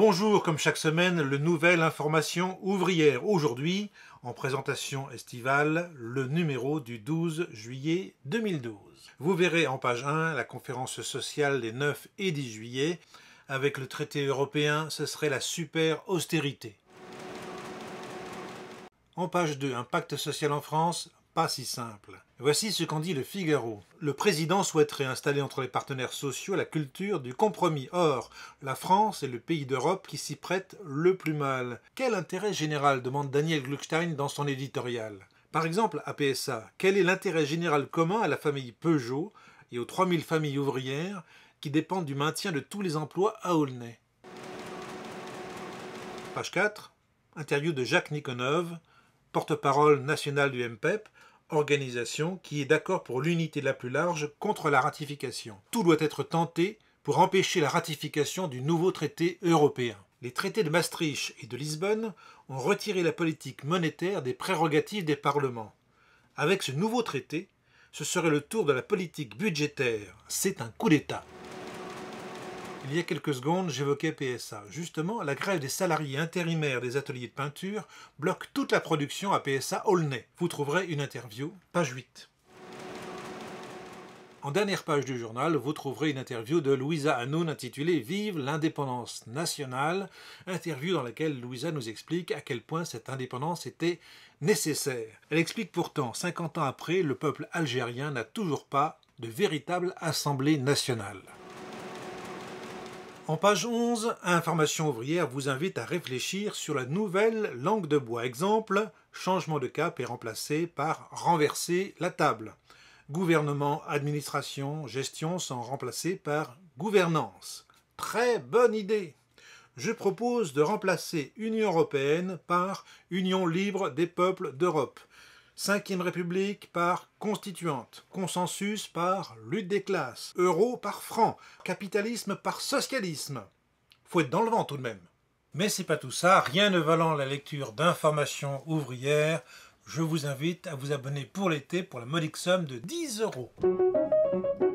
Bonjour, comme chaque semaine, le nouvel Information ouvrière. Aujourd'hui, en présentation estivale, le numéro du 12 juillet 2012. Vous verrez en page 1 la conférence sociale des 9 et 10 juillet. Avec le traité européen, ce serait la super austérité. En page 2, un pacte social en France, pas si simple. Voici ce qu'en dit le Figaro. Le président souhaiterait installer entre les partenaires sociaux la culture du compromis. Or, la France est le pays d'Europe qui s'y prête le plus mal. Quel intérêt général demande Daniel Gluckstein dans son éditorial? Par exemple, à PSA, quel est l'intérêt général commun à la famille Peugeot et aux 3000 familles ouvrières qui dépendent du maintien de tous les emplois à Aulnay? Page 4, interview de Jacques Nikonov, porte-parole national du MPEP, organisation qui est d'accord pour l'unité la plus large contre la ratification. Tout doit être tenté pour empêcher la ratification du nouveau traité européen. Les traités de Maastricht et de Lisbonne ont retiré la politique monétaire des prérogatives des parlements. Avec ce nouveau traité, ce serait le tour de la politique budgétaire. C'est un coup d'État. Il y a quelques secondes, j'évoquais PSA. Justement, la grève des salariés intérimaires des ateliers de peinture bloque toute la production à PSA Aulnay. Vous trouverez une interview, page 8. En dernière page du journal, vous trouverez une interview de Louisa Hanoun intitulée « Vive l'indépendance nationale », interview dans laquelle Louisa nous explique à quel point cette indépendance était nécessaire. Elle explique pourtant, 50 ans après, le peuple algérien n'a toujours pas de véritable assemblée nationale. En page 11, Information ouvrière vous invite à réfléchir sur la nouvelle langue de bois. Exemple, changement de cap est remplacé par renverser la table. Gouvernement, administration, gestion sont remplacés par gouvernance. Très bonne idée! Je propose de remplacer Union européenne par Union libre des peuples d'Europe. 5e République par constituante, consensus par lutte des classes, euro par franc, capitalisme par socialisme. Faut être dans le vent tout de même. Mais c'est pas tout ça, rien ne valant la lecture d'Information ouvrière, je vous invite à vous abonner pour l'été pour la modique somme de 10 €.